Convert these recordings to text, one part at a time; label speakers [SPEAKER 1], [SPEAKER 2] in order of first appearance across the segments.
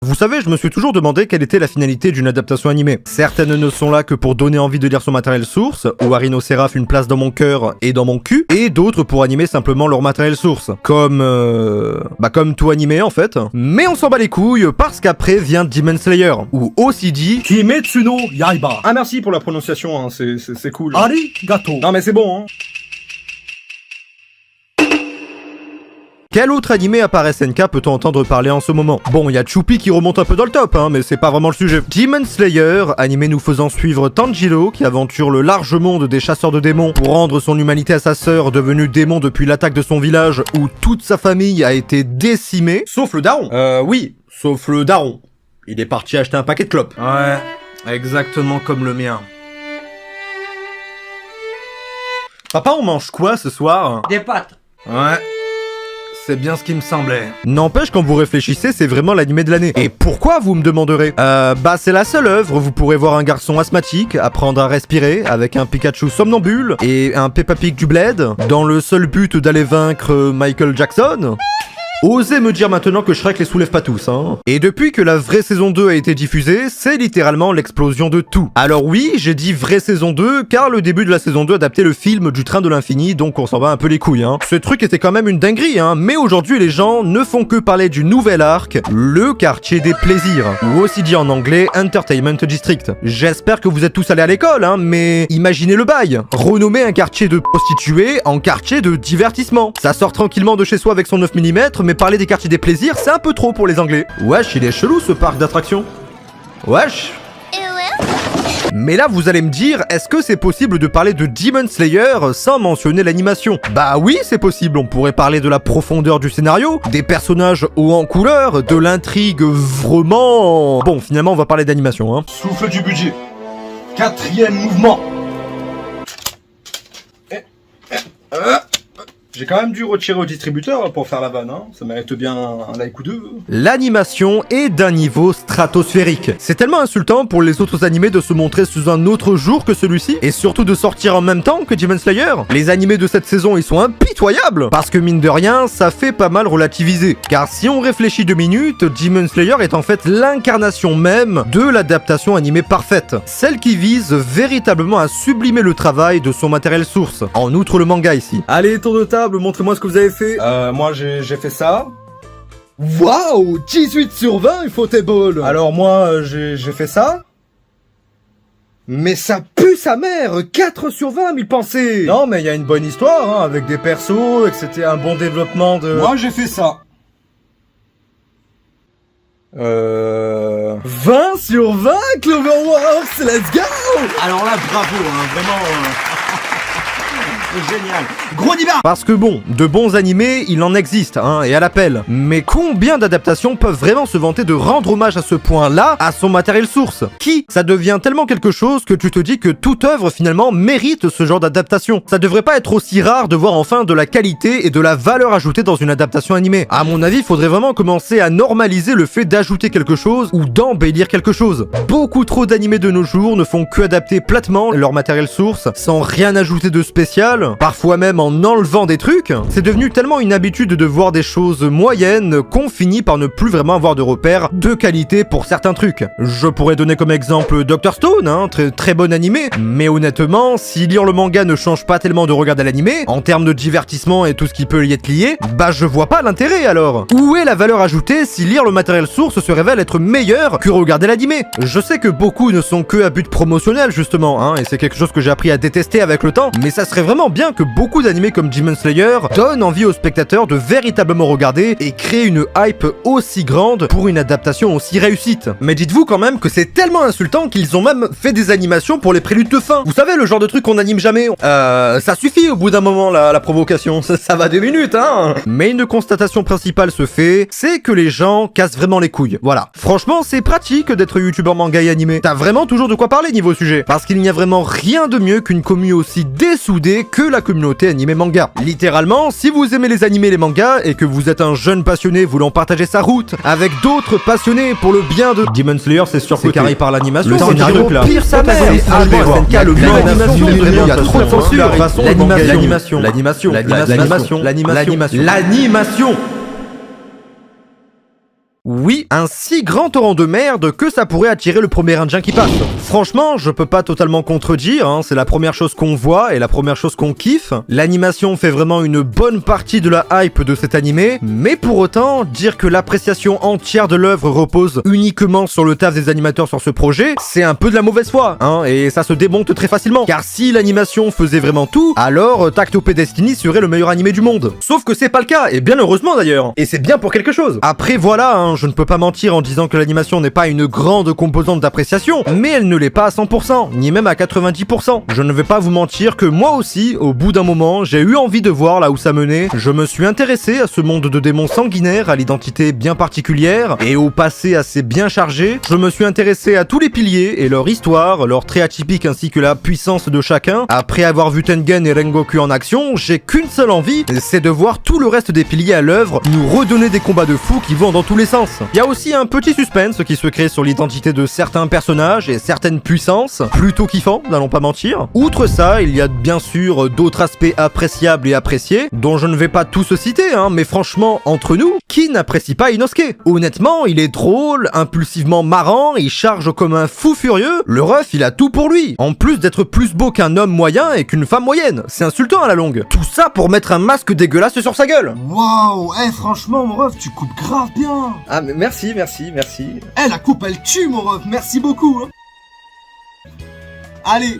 [SPEAKER 1] Vous savez, je me suis toujours demandé quelle était la finalité d'une adaptation animée. Certaines ne sont là que pour donner envie de lire son matériel source, ou à Rhinocéras une place dans mon cœur et dans mon cul, et d'autres pour animer simplement leur matériel source. Comme tout animé en fait. Mais on s'en bat les couilles parce qu'après vient Demon Slayer, ou aussi dit
[SPEAKER 2] Kimetsu no Yaiba. Ah merci pour la prononciation, hein, c'est cool. Arigato. Non mais c'est bon, hein.
[SPEAKER 1] Quel autre animé à part SNK peut-on entendre parler en ce moment? Bon, il y a Choupi qui remonte un peu dans le top, hein, mais c'est pas vraiment le sujet. Demon Slayer, animé nous faisant suivre Tanjiro, qui aventure le large monde des chasseurs de démons pour rendre son humanité à sa sœur, devenue démon depuis l'attaque de son village où toute sa famille a été décimée.
[SPEAKER 2] Sauf le daron.
[SPEAKER 1] Oui, sauf le daron. Il est parti acheter un paquet de clopes.
[SPEAKER 2] Ouais, exactement comme le mien.
[SPEAKER 1] Papa, on mange quoi ce soir?
[SPEAKER 3] Des pâtes.
[SPEAKER 2] Ouais. C'est bien ce qui me semblait.
[SPEAKER 1] N'empêche, quand vous réfléchissez, c'est vraiment l'animé de l'année. Et pourquoi, vous me demanderez? C'est la seule œuvre où vous pourrez voir un garçon asthmatique apprendre à respirer avec un Pikachu somnambule et un Peppa Pig du bled dans le seul but d'aller vaincre Michael Jackson. Osez me dire maintenant que Shrek les soulève pas tous, hein. Et depuis que la vraie saison 2 a été diffusée, c'est littéralement l'explosion de tout. Alors oui, j'ai dit vraie saison 2, car le début de la saison 2 adaptait le film du Train de l'Infini, donc on s'en bat un peu les couilles, hein. Ce truc était quand même une dinguerie, hein, mais aujourd'hui les gens ne font que parler du nouvel arc, le quartier des plaisirs, ou aussi dit en anglais Entertainment District. J'espère que vous êtes tous allés à l'école, hein, mais imaginez le bail. Renommer un quartier de prostituées en quartier de divertissement. Ça sort tranquillement de chez soi avec son 9 mm, mais parler des quartiers des plaisirs, c'est un peu trop pour les Anglais. Wesh, il est chelou ce parc d'attractions. Wesh. Mais là, vous allez me dire, est-ce que c'est possible de parler de Demon Slayer sans mentionner l'animation? Bah oui, c'est possible, on pourrait parler de la profondeur du scénario, des personnages hauts en couleur, de l'intrigue vraiment... Bon, finalement, on va parler d'animation, hein.
[SPEAKER 2] Souffle du budget. 4e mouvement. J'ai quand même dû retirer au distributeur pour faire la vanne, hein. Ça mérite bien un like ou deux.
[SPEAKER 1] L'animation est d'un niveau stratosphérique. C'est tellement insultant pour les autres animés de se montrer sous un autre jour que celui-ci, et surtout de sortir en même temps que Demon Slayer. Les animés de cette saison, ils sont impitoyables, parce que mine de rien, ça fait pas mal relativiser. Car si on réfléchit 2 minutes, Demon Slayer est en fait l'incarnation même de l'adaptation animée parfaite. Celle qui vise véritablement à sublimer le travail de son matériel source. En outre le manga ici.
[SPEAKER 2] Allez, tour de table, montrez-moi ce que vous avez fait. Moi j'ai fait ça.
[SPEAKER 1] Waouh, 18 sur 20, Ufotable.
[SPEAKER 2] Alors moi j'ai fait ça.
[SPEAKER 1] Mais ça pue sa mère, 4 sur 20, 1000 pensées.
[SPEAKER 2] Non mais il y a une bonne histoire, hein, avec des persos, et que c'était un bon développement de... Moi j'ai fait ça.
[SPEAKER 1] 20 sur 20, Cloverworks, let's go.
[SPEAKER 3] Alors là, bravo, hein, vraiment... Génial. Gros débat.
[SPEAKER 1] Parce que bon, de bons animés, il en existe, hein, et à l'appel. Mais combien d'adaptations peuvent vraiment se vanter de rendre hommage à ce point-là à son matériel source? Ça devient tellement quelque chose que tu te dis que toute œuvre finalement mérite ce genre d'adaptation. Ça devrait pas être aussi rare de voir enfin de la qualité et de la valeur ajoutée dans une adaptation animée. À mon avis, il faudrait vraiment commencer à normaliser le fait d'ajouter quelque chose ou d'embellir quelque chose. Beaucoup trop d'animés de nos jours ne font que adapter platement leur matériel source sans rien ajouter de spécial. Parfois même en enlevant des trucs, c'est devenu tellement une habitude de voir des choses moyennes qu'on finit par ne plus vraiment avoir de repères de qualité pour certains trucs. Je pourrais donner comme exemple Dr Stone, hein, très bon animé, mais honnêtement, si lire le manga ne change pas tellement de regarder l'animé, en termes de divertissement et tout ce qui peut y être lié, bah je vois pas l'intérêt alors. Où est la valeur ajoutée si lire le matériel source se révèle être meilleur que regarder l'animé? Je sais que beaucoup ne sont que à but promotionnel justement, hein, et c'est quelque chose que j'ai appris à détester avec le temps, mais ça serait vraiment bien que beaucoup d'animés comme Demon Slayer donnent envie aux spectateurs de véritablement regarder et créer une hype aussi grande pour une adaptation aussi réussite. Mais dites-vous quand même que c'est tellement insultant qu'ils ont même fait des animations pour les préludes de fin. Vous savez, le genre de truc qu'on anime jamais. Ça suffit au bout d'un moment la provocation, ça va 2 minutes, hein. Mais une constatation principale se fait, c'est que les gens cassent vraiment les couilles. Voilà. Franchement, c'est pratique d'être youtubeur manga et animé. T'as vraiment toujours de quoi parler niveau sujet. Parce qu'il n'y a vraiment rien de mieux qu'une commu aussi dessoudée que la communauté animée manga. Littéralement, si vous aimez les animés et les mangas et que vous êtes un jeune passionné voulant partager sa route avec d'autres passionnés pour le bien de Demon Slayer, c'est sûr que carré par l'animation. Le scénario pire sa mère. L'animation, il y a trop de censure. L'animation. Oui, un si grand torrent de merde que ça pourrait attirer le premier indien qui passe. Franchement, je peux pas totalement contredire, hein, c'est la première chose qu'on voit et la première chose qu'on kiffe. L'animation fait vraiment une bonne partie de la hype de cet animé, mais pour autant, dire que l'appréciation entière de l'œuvre repose uniquement sur le taf des animateurs sur ce projet, c'est un peu de la mauvaise foi, hein, et ça se démonte très facilement. Car si l'animation faisait vraiment tout, alors Tactope Destiny serait le meilleur animé du monde. Sauf que c'est pas le cas, et bien heureusement d'ailleurs. Et c'est bien pour quelque chose. Après voilà, hein, je ne peux pas mentir en disant que l'animation n'est pas une grande composante d'appréciation, mais elle ne l'est pas à 100%, ni même à 90%. Je ne vais pas vous mentir que moi aussi, au bout d'un moment, j'ai eu envie de voir là où ça menait. Je me suis intéressé à ce monde de démons sanguinaires, à l'identité bien particulière, et au passé assez bien chargé. Je me suis intéressé à tous les piliers et leur histoire, leur trait atypique ainsi que la puissance de chacun. Après avoir vu Tengen et Rengoku en action, j'ai qu'une seule envie, c'est de voir tout le reste des piliers à l'œuvre nous redonner des combats de fous qui vont dans tous les sens. Il y a aussi un petit suspense qui se crée sur l'identité de certains personnages et certaines puissances, plutôt kiffant, n'allons pas mentir. Outre ça, il y a bien sûr d'autres aspects appréciables et appréciés, dont je ne vais pas tous citer, hein, mais franchement, entre nous, qui n'apprécie pas Inosuke? Honnêtement, il est drôle, impulsivement marrant, il charge comme un fou furieux, le ref il a tout pour lui, en plus d'être plus beau qu'un homme moyen et qu'une femme moyenne, c'est insultant à la longue. Tout ça pour mettre un masque dégueulasse sur sa gueule.
[SPEAKER 3] Waouh, franchement, mon ref, tu coupes grave bien.
[SPEAKER 2] Ah, mais merci.
[SPEAKER 3] La coupe, elle tue, mon ref, merci beaucoup, hein. Allez.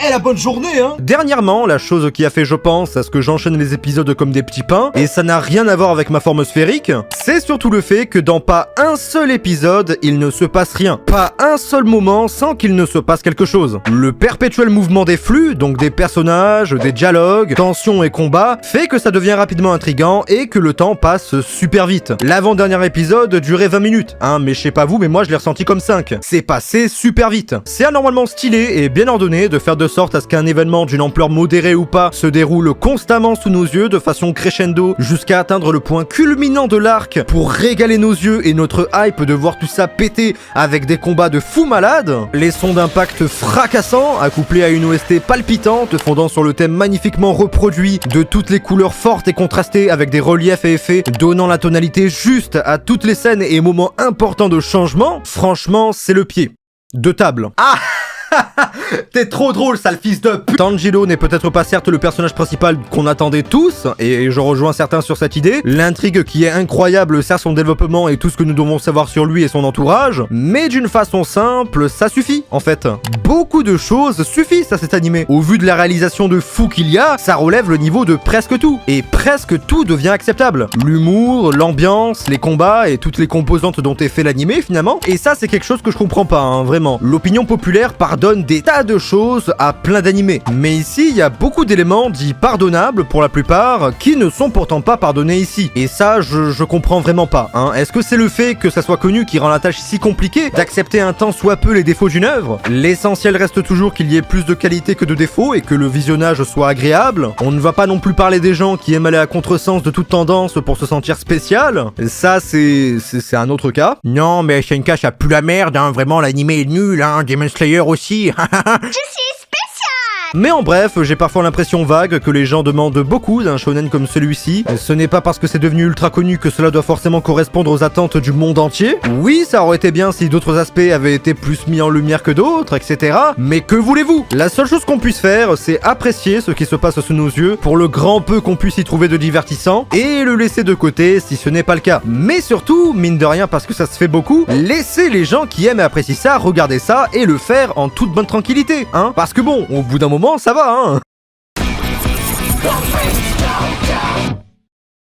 [SPEAKER 3] La bonne journée, hein.
[SPEAKER 1] Dernièrement, la chose qui a fait, je pense, à ce que j'enchaîne les épisodes comme des petits pains, et ça n'a rien à voir avec ma forme sphérique, c'est surtout le fait que dans pas un seul épisode, il ne se passe rien. Pas un seul moment sans qu'il ne se passe quelque chose. Le perpétuel mouvement des flux, donc des personnages, des dialogues, tensions et combats, fait que ça devient rapidement intriguant et que le temps passe super vite. L'avant-dernier épisode durait 20 minutes, hein, mais je sais pas vous, mais moi je l'ai ressenti comme 5. C'est passé super vite. C'est anormalement stylé et bien ordonné de faire de sorte à ce qu'un événement d'une ampleur modérée ou pas se déroule constamment sous nos yeux de façon crescendo jusqu'à atteindre le point culminant de l'arc pour régaler nos yeux et notre hype de voir tout ça péter avec des combats de fous malades. Les sons d'impact fracassants accouplés à une OST palpitante fondant sur le thème magnifiquement reproduit de toutes les couleurs fortes et contrastées avec des reliefs et effets donnant la tonalité juste à toutes les scènes et moments importants de changement. Franchement, c'est le pied de table. Ah T'es trop drôle, sale fils de pute. Tanjiro n'est peut-être pas certes le personnage principal qu'on attendait tous, et je rejoins certains sur cette idée. L'intrigue qui est incroyable sert son développement et tout ce que nous devons savoir sur lui et son entourage, mais d'une façon simple, ça suffit, en fait. Beaucoup de choses suffisent à cet animé. Au vu de la réalisation de fou qu'il y a, ça relève le niveau de presque tout, et presque tout devient acceptable. L'humour, l'ambiance, les combats et toutes les composantes dont est fait l'animé finalement, et ça c'est quelque chose que je comprends pas, hein, vraiment. L'opinion populaire pardonne des tas de choses à plein d'animés. Mais ici, il y a beaucoup d'éléments dits pardonnables pour la plupart, qui ne sont pourtant pas pardonnés ici. Et ça, je comprends vraiment pas. Hein. Est-ce que c'est le fait que ça soit connu qui rend la tâche si compliquée d'accepter un tant soit peu les défauts d'une œuvre? L'essentiel reste toujours qu'il y ait plus de qualité que de défauts et que le visionnage soit agréable. On ne va pas non plus parler des gens qui aiment aller à contresens de toute tendance pour se sentir spécial. Ça, c'est un autre cas. Non, mais Shenka, ça pue la merde, hein. Vraiment, l'animé est nul, hein. Demon Slayer aussi. Je suis spécial. Mais en bref, j'ai parfois l'impression vague que les gens demandent beaucoup d'un shonen comme celui-ci. Ce n'est pas parce que c'est devenu ultra connu que cela doit forcément correspondre aux attentes du monde entier. Oui, ça aurait été bien si d'autres aspects avaient été plus mis en lumière que d'autres, etc. Mais que voulez-vous? La seule chose qu'on puisse faire, c'est apprécier ce qui se passe sous nos yeux pour le grand peu qu'on puisse y trouver de divertissant et le laisser de côté si ce n'est pas le cas. Mais surtout, mine de rien parce que ça se fait beaucoup, laissez les gens qui aiment et apprécient ça regarder ça et le faire en toute bonne tranquillité, hein. Parce que bon, au bout d'un moment, ça va, hein.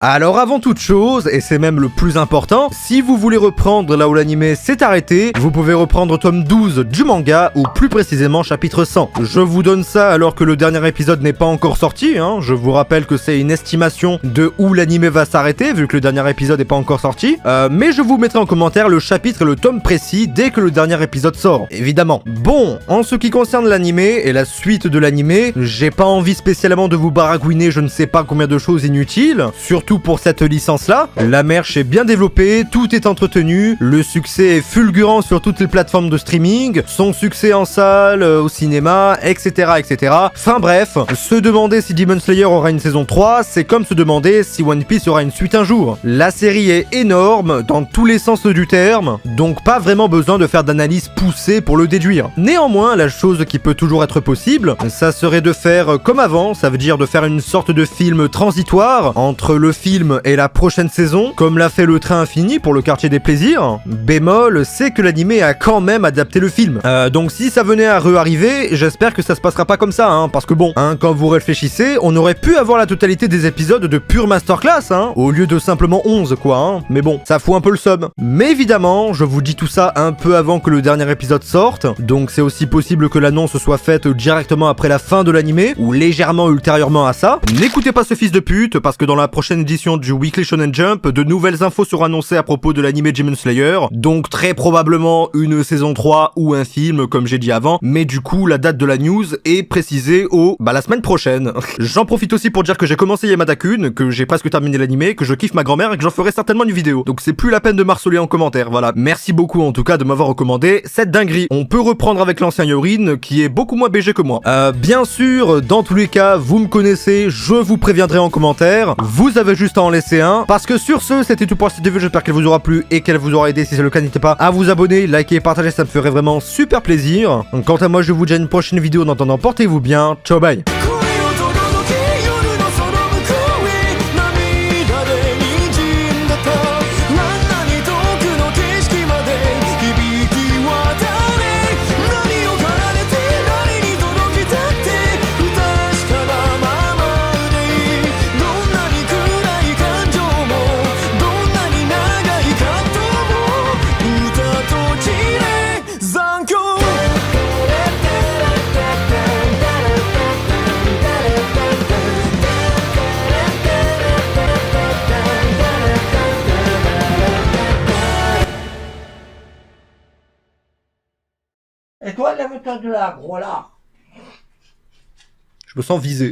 [SPEAKER 1] Alors avant toute chose, et c'est même le plus important, si vous voulez reprendre là où l'anime s'est arrêté, vous pouvez reprendre tome 12 du manga, ou plus précisément chapitre 100. Je vous donne ça alors que le dernier épisode n'est pas encore sorti, hein. Je vous rappelle que c'est une estimation de où l'anime va s'arrêter, vu que le dernier épisode n'est pas encore sorti, mais je vous mettrai en commentaire le chapitre et le tome précis dès que le dernier épisode sort, évidemment. Bon, en ce qui concerne l'anime et la suite de l'anime, j'ai pas envie spécialement de vous baragouiner je ne sais pas combien de choses inutiles, surtout surtout pour cette licence-là. La merch est bien développée, tout est entretenu, le succès est fulgurant sur toutes les plateformes de streaming, son succès en salle, au cinéma, etc., etc. Enfin bref, se demander si Demon Slayer aura une saison 3, c'est comme se demander si One Piece aura une suite un jour. La série est énorme, dans tous les sens du terme, donc pas vraiment besoin de faire d'analyse poussée pour le déduire. Néanmoins, la chose qui peut toujours être possible, ça serait de faire comme avant, ça veut dire de faire une sorte de film transitoire entre le film et la prochaine saison, comme l'a fait le Train Infini pour le Quartier des Plaisirs. Bémol, c'est que l'animé a quand même adapté le film. Donc si ça venait à re-arriver, j'espère que ça se passera pas comme ça, hein, parce que bon, hein, quand vous réfléchissez, on aurait pu avoir la totalité des épisodes de pure masterclass, hein, au lieu de simplement 11, quoi, hein. Mais bon, ça fout un peu le seum. Mais évidemment, je vous dis tout ça un peu avant que le dernier épisode sorte, donc c'est aussi possible que l'annonce soit faite directement après la fin de l'animé, ou légèrement ultérieurement à ça. N'écoutez pas ce fils de pute, parce que dans la prochaine édition du Weekly Shonen Jump, de nouvelles infos seront annoncées à propos de l'animé Demon Slayer, donc très probablement une saison 3 ou un film, comme j'ai dit avant, mais du coup, la date de la news est précisée la semaine prochaine. J'en profite aussi pour dire que j'ai commencé Yamada-kun, que j'ai presque terminé l'animé, que je kiffe ma grand-mère et que j'en ferai certainement une vidéo. Donc c'est plus la peine de m'harceler en commentaire, voilà. Merci beaucoup en tout cas de m'avoir recommandé cette dinguerie. On peut reprendre avec l'ancien Yorin, qui est beaucoup moins BG que moi. Bien sûr, dans tous les cas, vous me connaissez, je vous préviendrai en commentaire. Vous avez juste à en laisser un. Parce que sur ce, c'était tout pour cette vidéo, j'espère qu'elle vous aura plu et qu'elle vous aura aidé. Si c'est le cas, n'hésitez pas à vous abonner, liker et partager, ça me ferait vraiment super plaisir. Quant à moi, je vous dis à une prochaine vidéo. En attendant, portez-vous bien. Ciao, bye.
[SPEAKER 4] Et toi, lève-toi de là, gros là.
[SPEAKER 1] Je me sens visé.